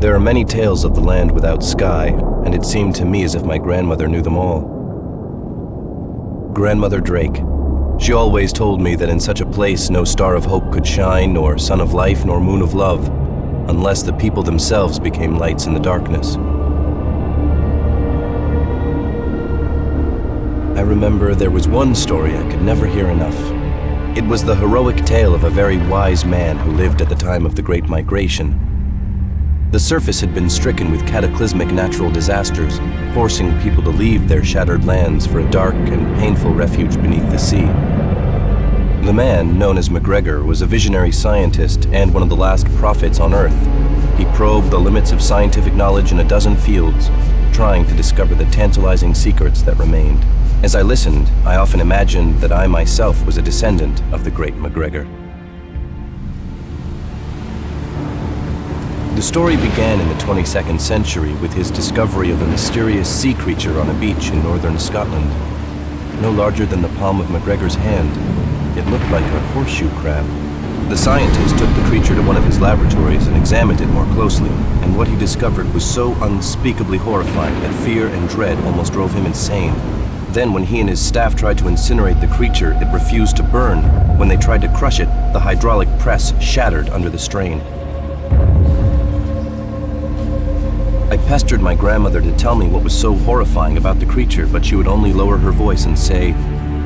There are many tales of the land without sky, and it seemed to me as if my grandmother knew them all. Grandmother Drake. She always told me that in such a place no star of hope could shine, nor sun of life, nor moon of love, unless the people themselves became lights in the darkness. I remember there was one story I could never hear enough. It was the heroic tale of a very wise man who lived at the time of the Great Migration. The surface had been stricken with cataclysmic natural disasters, forcing people to leave their shattered lands for a dark and painful refuge beneath the sea. The man, known as MacGregor, was a visionary scientist and one of the last prophets on Earth. He probed the limits of scientific knowledge in a dozen fields, trying to discover the tantalizing secrets that remained. As I listened, I often imagined that I myself was a descendant of the great MacGregor. The story began in the 22nd century with his discovery of a mysterious sea creature on a beach in northern Scotland. No larger than the palm of MacGregor's hand, it looked like a horseshoe crab. The scientist took the creature to one of his laboratories and examined it more closely, and what he discovered was so unspeakably horrifying that fear and dread almost drove him insane. Then, when he and his staff tried to incinerate the creature, it refused to burn. When they tried to crush it, the hydraulic press shattered under the strain. I pestered my grandmother to tell me what was so horrifying about the creature, but she would only lower her voice and say,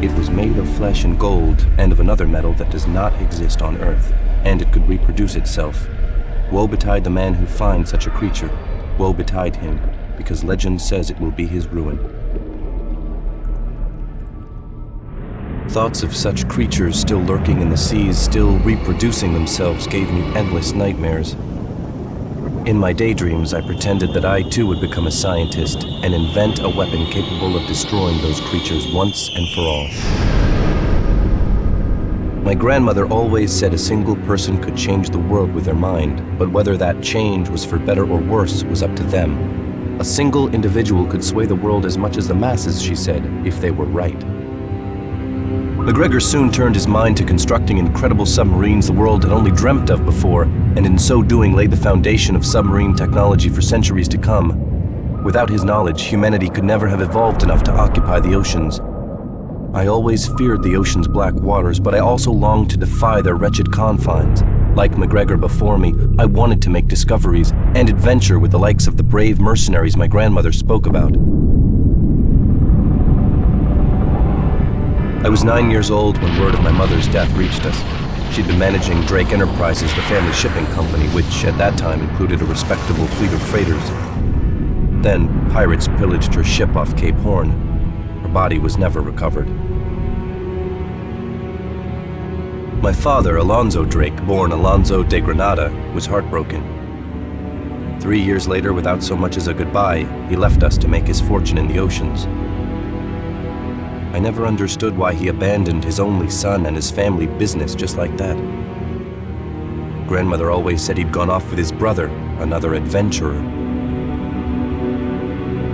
"It was made of flesh and gold, and of another metal that does not exist on Earth, and it could reproduce itself. Woe betide the man who finds such a creature. Woe betide him, because legend says it will be his ruin." Thoughts of such creatures still lurking in the seas, still reproducing themselves, gave me endless nightmares. In my daydreams, I pretended that I too would become a scientist and invent a weapon capable of destroying those creatures once and for all. My grandmother always said a single person could change the world with their mind, but whether that change was for better or worse was up to them. A single individual could sway the world as much as the masses, she said, if they were right. MacGregor soon turned his mind to constructing incredible submarines the world had only dreamt of before, and in so doing laid the foundation of submarine technology for centuries to come. Without his knowledge, humanity could never have evolved enough to occupy the oceans. I always feared the ocean's black waters, but I also longed to defy their wretched confines. Like MacGregor before me, I wanted to make discoveries and adventure with the likes of the brave mercenaries my grandmother spoke about. I was 9 years old when word of my mother's death reached us. She'd been managing Drake Enterprises, the family shipping company, which at that time included a respectable fleet of freighters. Then, pirates pillaged her ship off Cape Horn. Her body was never recovered. My father, Alonzo Drake, born Alonzo de Granada, was heartbroken. 3 years later, without so much as a goodbye, he left us to make his fortune in the oceans. I never understood why he abandoned his only son and his family business just like that. Grandmother always said he'd gone off with his brother, another adventurer.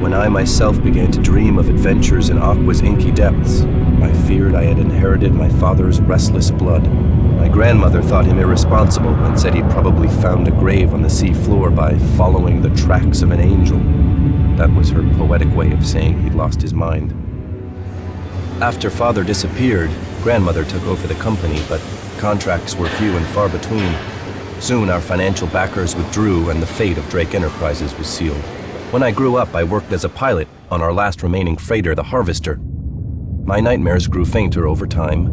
When I myself began to dream of adventures in Aqua's inky depths, I feared I had inherited my father's restless blood. My grandmother thought him irresponsible and said he'd probably found a grave on the sea floor by following the tracks of an angel. That was her poetic way of saying he'd lost his mind. After father disappeared, grandmother took over the company, but contracts were few and far between. Soon our financial backers withdrew and the fate of Drake Enterprises was sealed. When I grew up, I worked as a pilot on our last remaining freighter, the Harvester. My nightmares grew fainter over time,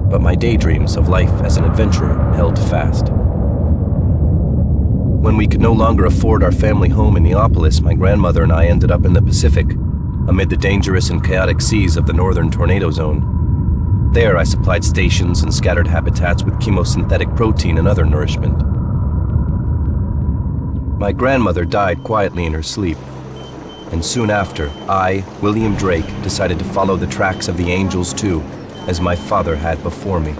but my daydreams of life as an adventurer held fast. When we could no longer afford our family home in Neapolis, my grandmother and I ended up in the Pacific, amid the dangerous and chaotic seas of the northern tornado zone. There I supplied stations and scattered habitats with chemosynthetic protein and other nourishment. My grandmother died quietly in her sleep, and soon after, I, William Drake, decided to follow the tracks of the angels too, as my father had before me.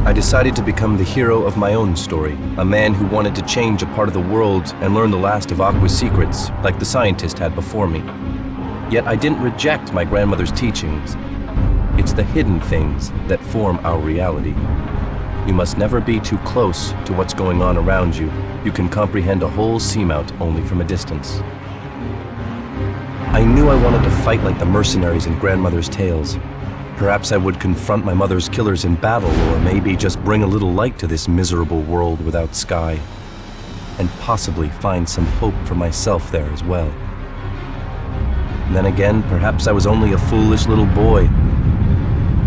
I decided to become the hero of my own story, a man who wanted to change a part of the world and learn the last of Aqua's secrets, like the scientist had before me. Yet I didn't reject my grandmother's teachings. It's the hidden things that form our reality. You must never be too close to what's going on around you. You can comprehend a whole seamount only from a distance. I knew I wanted to fight like the mercenaries in Grandmother's tales. Perhaps I would confront my mother's killers in battle, or maybe just bring a little light to this miserable world without sky. And possibly find some hope for myself there as well. Then again, perhaps I was only a foolish little boy.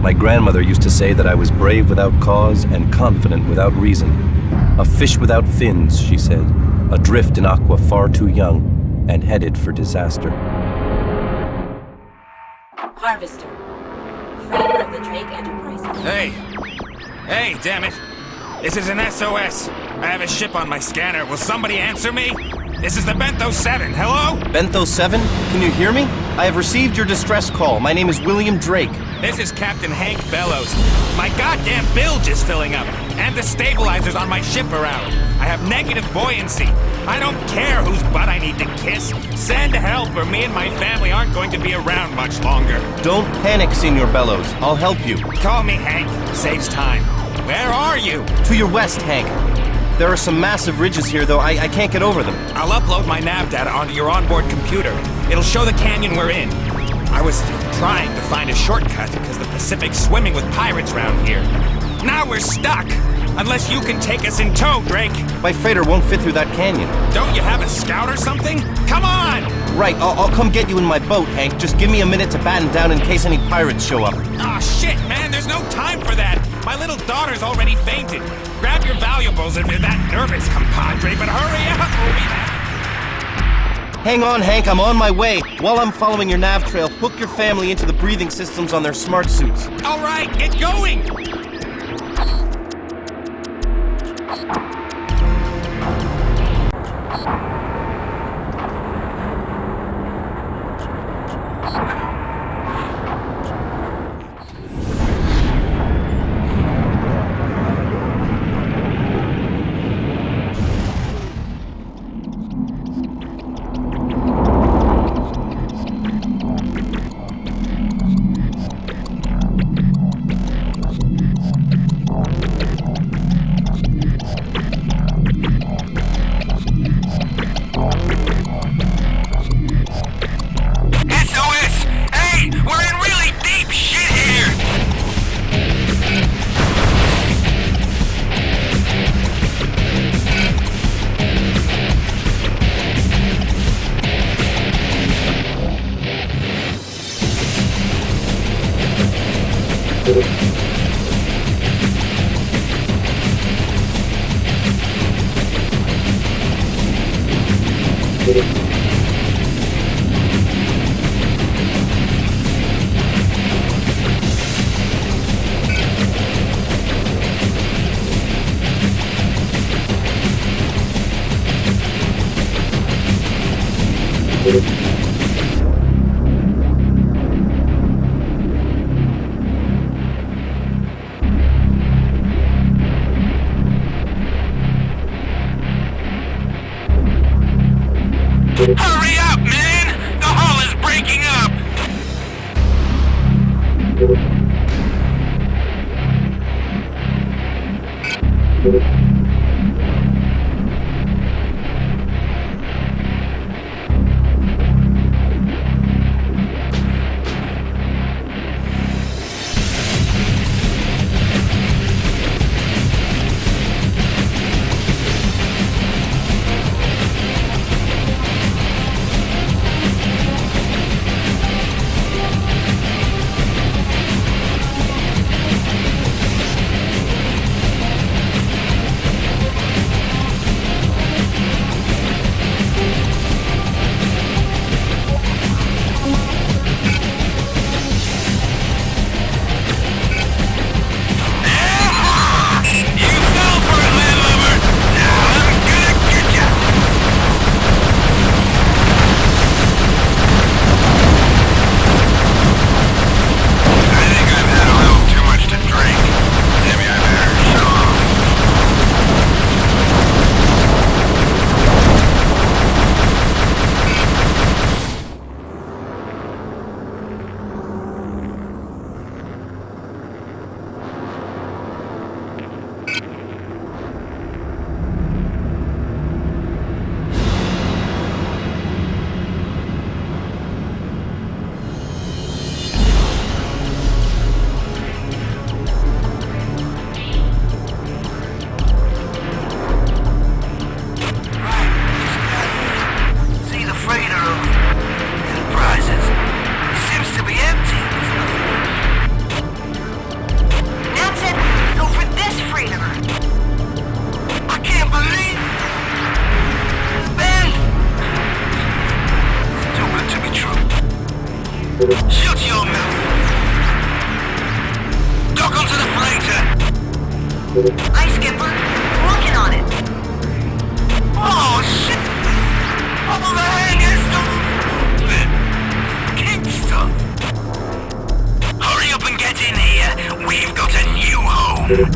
My grandmother used to say that I was brave without cause and confident without reason. A fish without fins, she said, adrift in aqua far too young, and headed for disaster. Harvester, freighter of the Drake Enterprise. Hey, damn it! This is an S.O.S. I have a ship on my scanner. Will somebody answer me? This is the Bentho 7. Hello? Bentho 7? Can you hear me? I have received your distress call. My name is William Drake. This is Captain Hank Bellows. My goddamn bilge is filling up, and the stabilizers on my ship are out. I have negative buoyancy. I don't care whose butt I need to kiss. Send help, or me and my family aren't going to be around much longer. Don't panic, Senor Bellows. I'll help you. Call me Hank. Saves time. Where are you? To your west, Hank. There are some massive ridges here, though I can't get over them. I'll upload my nav data onto your onboard computer. It'll show the canyon we're in. I was trying to find a shortcut because the Pacific's swimming with pirates around here. Now we're stuck! Unless you can take us in tow, Drake. My freighter won't fit through that canyon. Don't you have a scout or something? Come on! Right, I'll come get you in my boat, Hank. Just give me a minute to batten down in case any pirates show up. Aw, shit, man, there's no time for that. My little daughter's already fainted. Grab your valuables if you're that nervous, compadre, but hurry up, Hang on, Hank, I'm on my way. While I'm following your nav trail, hook your family into the breathing systems on their smart suits. All right, get going! Hurry up, man! The hull is breaking up! Shut your mouth! Dock onto the freighter! Aye, Skipper. Working on it. Oh, shit! Oh, the hang is stuff! Hurry up and get in here. We've got a new home.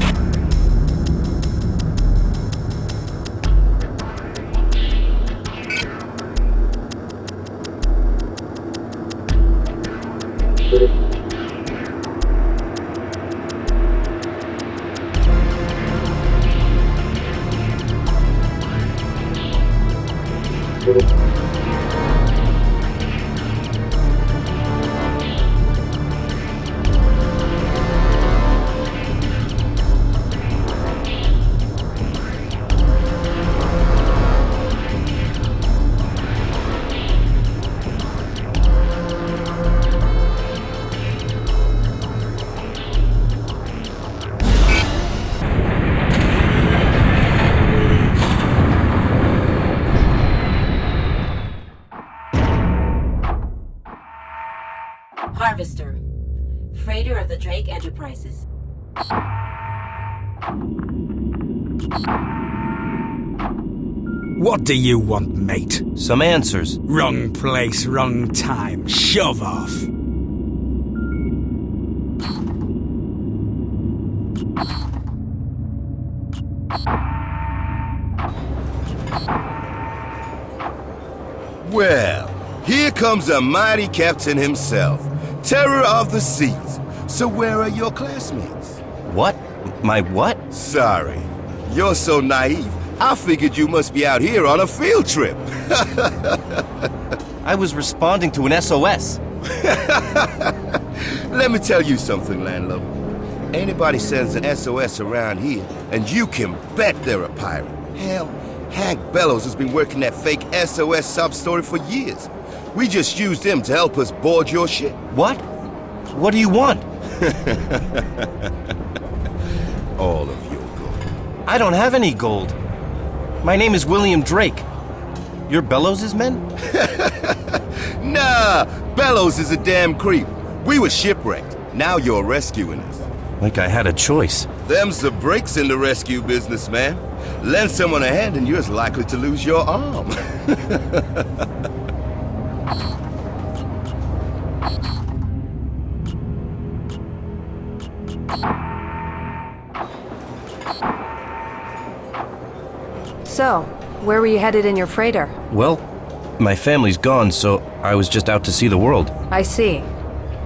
Harvester. Freighter of the Drake Enterprises. What do you want, mate? Some answers. Wrong place, wrong time. Shove off. Well, here comes the mighty captain himself, terror of the seas. So where are your classmates? What? My what? Sorry, you're so naive. I figured you must be out here on a field trip. I was responding to an SOS. Let me tell you something, landlubber. Anybody sends an SOS around here, and you can bet they're a pirate. Hell, Hank Bellows has been working that fake SOS sub-story for years. We just used him to help us board your ship. What? What do you want? All of your gold. I don't have any gold. My name is William Drake. You're Bellows' men? Nah, Bellows is a damn creep. We were shipwrecked. Now you're rescuing us. Like I had a choice. Them's the breaks in the rescue business, man. Lend someone a hand and you're as likely to lose your arm. So, where were you headed in your freighter? Well, my family's gone, so I was just out to see the world. I see.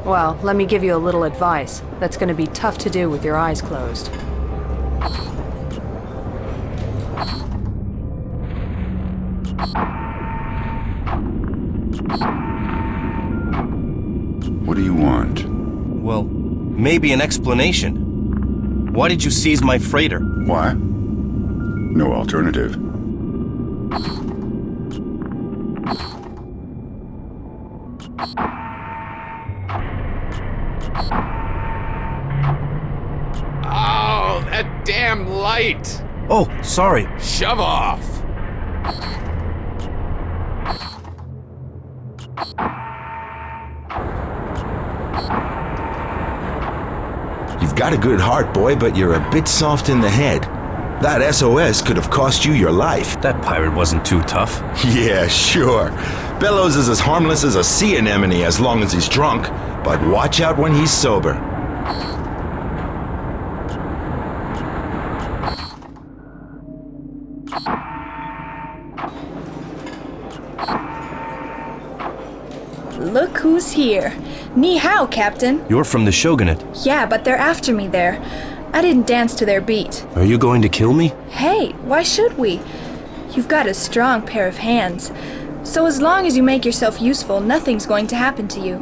Well, let me give you a little advice. That's going to be tough to do with your eyes closed. What do you want? Well, maybe an explanation. Why did you seize my freighter? Why? No alternative. Oh, that damn light! Oh, sorry. Shove off! You've got a good heart, boy, but you're a bit soft in the head. That SOS could have cost you your life. That pirate wasn't too tough. Yeah, sure. Bellows is as harmless as a sea anemone as long as he's drunk, but watch out when he's sober. Look who's here. Ni hao, Captain. You're from the Shogunate. Yeah, but they're after me there. I didn't dance to their beat. Are you going to kill me? Hey, why should we? You've got a strong pair of hands. So as long as you make yourself useful, nothing's going to happen to you.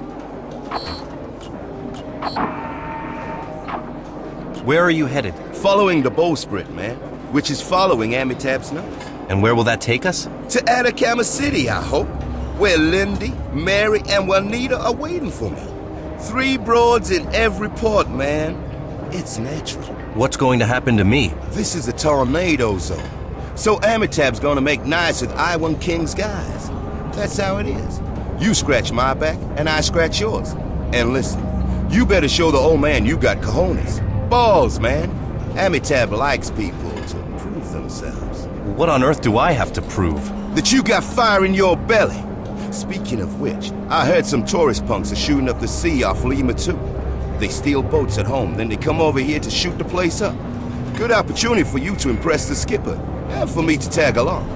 Where are you headed? Following the bowsprit, man. Which is following Amitab's nose. And where will that take us? To Atacama City, I hope. Where Lindy, Mary, and Juanita are waiting for me. 3 broads in every port, man. It's natural. What's going to happen to me? This is a tornado zone. So Amitab's gonna make nice with I-1 King's guys. That's how it is. You scratch my back, and I scratch yours. And listen, you better show the old man you got cojones. Balls, man. Amitab likes people to prove themselves. What on earth do I have to prove? That you got fire in your belly. Speaking of which, I heard some tourist punks are shooting up the sea off Lima too. They steal boats at home, then they come over here to shoot the place up. Good opportunity for you to impress the skipper, and for me to tag along.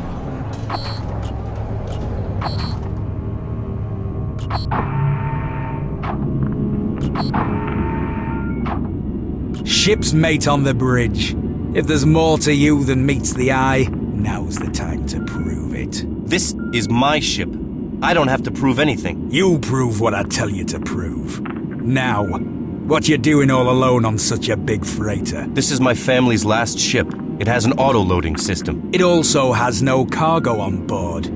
Ship's mate on the bridge. If there's more to you than meets the eye, now's the time to prove it. This is my ship. I don't have to prove anything. You prove what I tell you to prove. Now, what you doing all alone on such a big freighter? This is my family's last ship. It has an auto-loading system. It also has no cargo on board.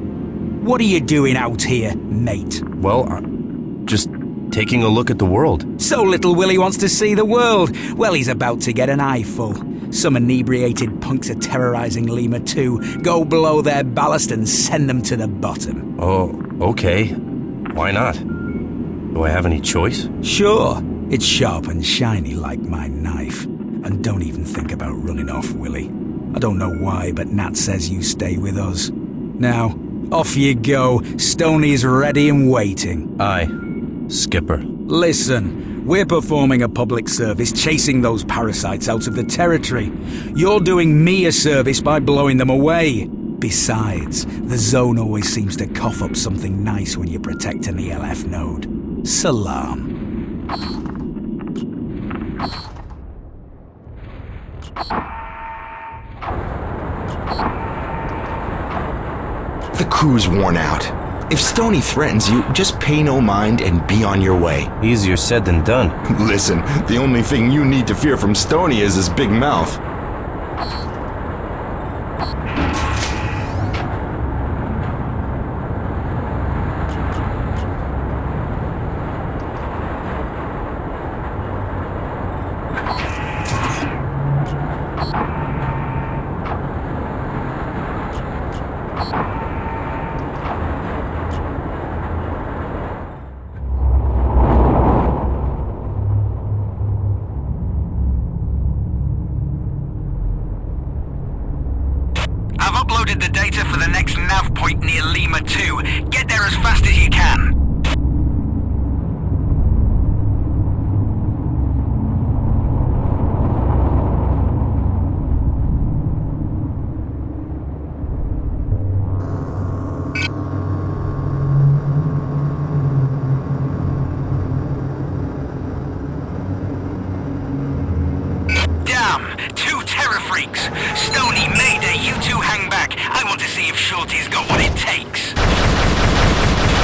What are you doing out here, mate? Well, I'm just taking a look at the world. So little Willie wants to see the world. Well, he's about to get an eyeful. Some inebriated punks are terrorizing Lima too. Go blow their ballast and send them to the bottom. Oh, okay. Why not? Do I have any choice? Sure. It's sharp and shiny like my knife. And don't even think about running off, Willie. I don't know why, but Nat says you stay with us. Now, off you go. Stoney's ready and waiting. Aye, Skipper. Listen, we're performing a public service, chasing those parasites out of the territory. You're doing me a service by blowing them away. Besides, the zone always seems to cough up something nice when you're protecting the LF node. Salam. The crew's worn out. If Stoney threatens you, just pay no mind and be on your way. Easier said than done. Listen, the only thing you need to fear from Stoney is his big mouth. I've uploaded the data for the next nav point near Lima 2. Get there as fast as you can. Damn! 2 terror freaks! Stoney, Mayday, you two hang back. I want to see if Shorty's got what it takes.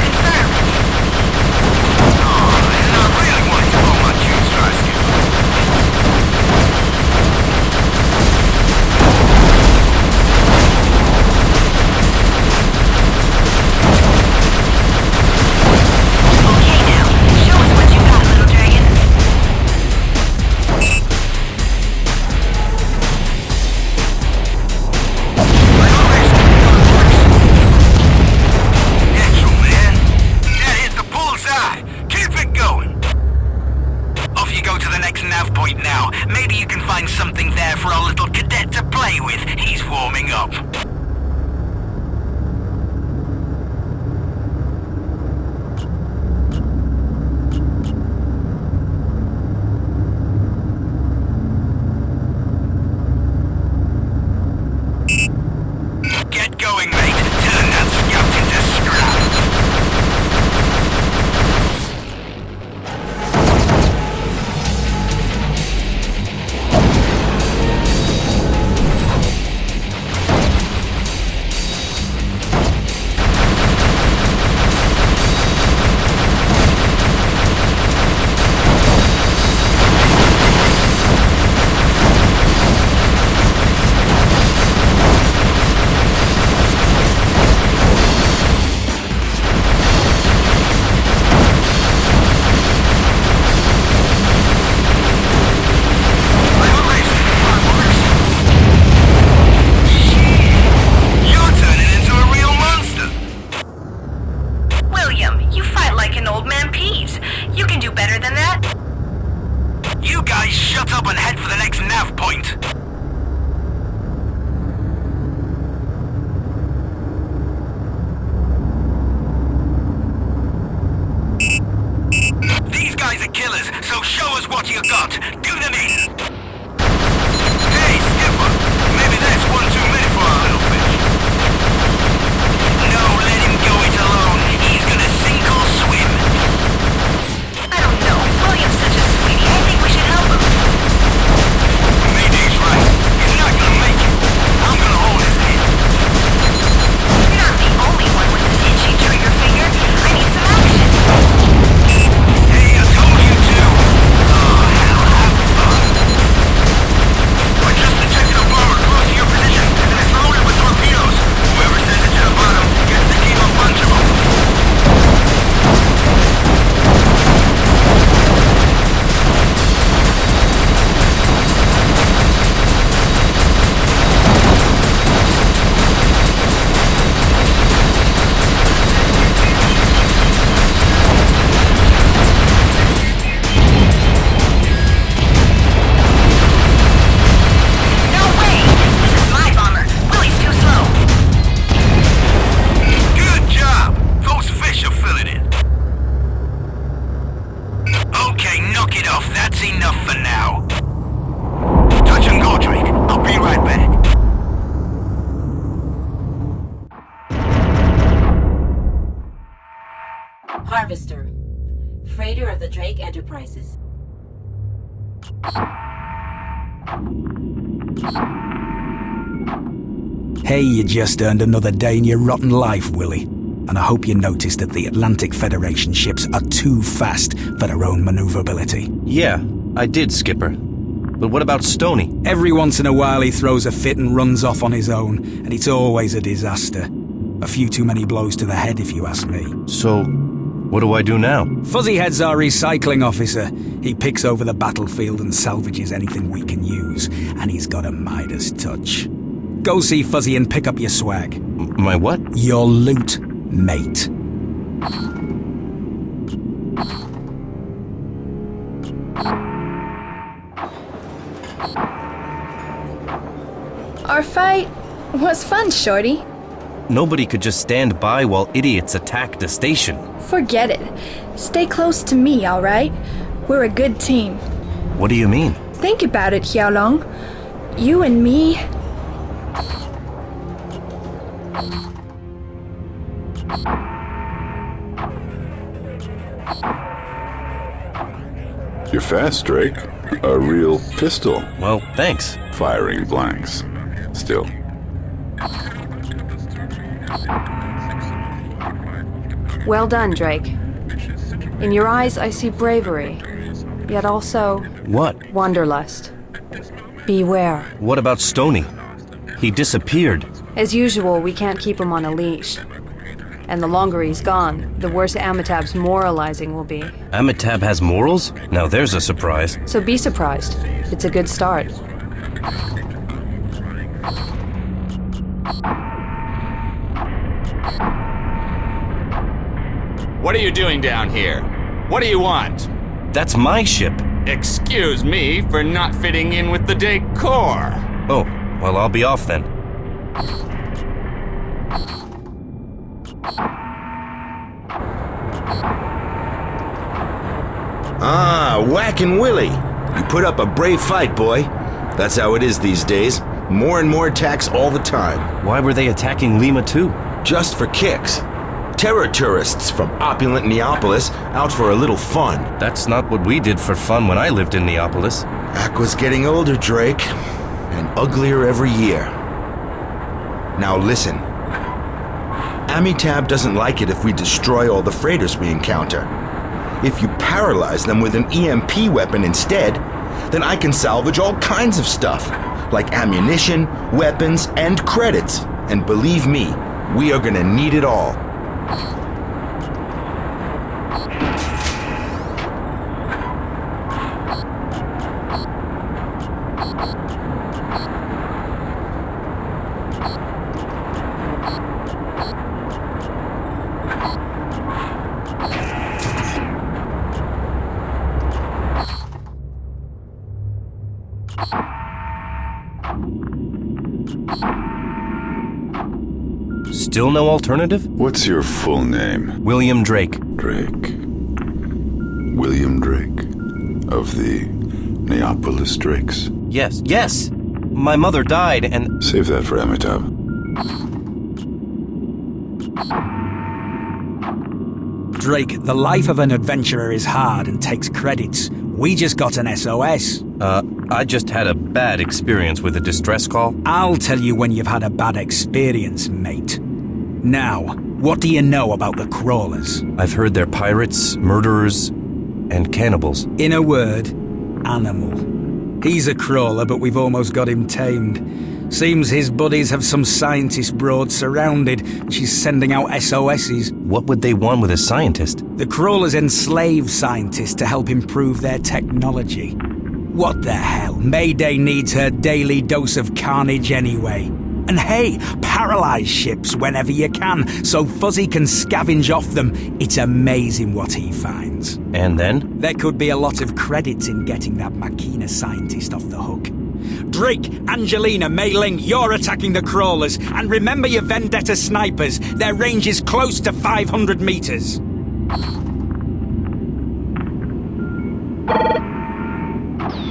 Confirmed. Harvester. Freighter of the Drake Enterprises. Hey, you just earned another day in your rotten life, Willie. And I hope you noticed that the Atlantic Federation ships are too fast for their own maneuverability. Yeah, I did, Skipper. But what about Stoney? Every once in a while he throws a fit and runs off on his own, and it's always a disaster. A few too many blows to the head, if you ask me. So, what do I do now? Fuzzyhead's our recycling officer. He picks over the battlefield and salvages anything we can use, and he's got a Midas touch. Go see Fuzzy and pick up your swag. My what? Your loot, mate. Our fight was fun, Shorty. Nobody could just stand by while idiots attacked a station. Forget it. Stay close to me, alright? We're a good team. What do you mean? Think about it, Xiaolong. You and me... You're fast, Drake. A real pistol. Well, thanks. Firing blanks. Still. Well done, Drake. In your eyes, I see bravery, yet also... What? Wanderlust. Beware. What about Stoney? He disappeared. As usual, we can't keep him on a leash. And the longer he's gone, the worse Amitab's moralizing will be. Amitab has morals? Now there's a surprise. So be surprised. It's a good start. What are you doing down here? What do you want? That's my ship. Excuse me for not fitting in with the decor. Oh, well, I'll be off then. Ah, Whackin' Willie. You put up a brave fight, boy. That's how it is these days. More and more attacks all the time. Why were they attacking Lima too? Just for kicks. Terror tourists from opulent Neapolis out for a little fun. That's not what we did for fun when I lived in Neapolis. Aqua's getting older, Drake. And uglier every year. Now listen. Amitab doesn't like it if we destroy all the freighters we encounter. If you paralyze them with an EMP weapon instead, then I can salvage all kinds of stuff, like ammunition, weapons, and credits. And believe me, we are gonna need it all. Still no alternative? What's your full name? William Drake. Drake. William Drake. Of the Neapolis Drakes. Yes, yes! My mother died and... Save that for Amitab. Drake, the life of an adventurer is hard and takes credits. We just got an SOS. I just had a bad experience with a distress call. I'll tell you when you've had a bad experience, mate. Now, what do you know about the crawlers? I've heard they're pirates, murderers, and cannibals. In a word, animal. He's a crawler, but we've almost got him tamed. Seems his buddies have some scientist broad surrounded, and she's sending out SOSs. What would they want with a scientist? The crawlers enslave scientists to help improve their technology. What the hell? Mayday needs her daily dose of carnage anyway. And hey, paralyze ships whenever you can, so Fuzzy can scavenge off them. It's amazing what he finds. And then? There could be a lot of credits in getting that Machina scientist off the hook. Drake, Angelina, Mei Ling, you're attacking the crawlers. And remember your Vendetta snipers. Their range is close to 500 meters.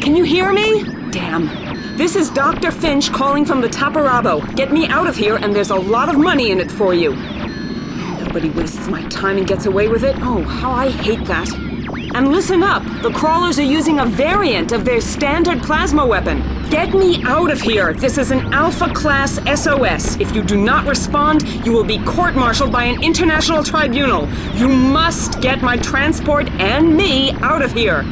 Can you hear me? Damn. This is Dr. Finch calling from the Taparabo. Get me out of here, and there's a lot of money in it for you. The Nobody wastes my time and gets away with it. Oh, how I hate that. And listen up! The crawlers are using a variant of their standard plasma weapon. Get me out of here! This is an Alpha-class S.O.S. If you do not respond, you will be court-martialed by an international tribunal. You must get my transport and me out of here!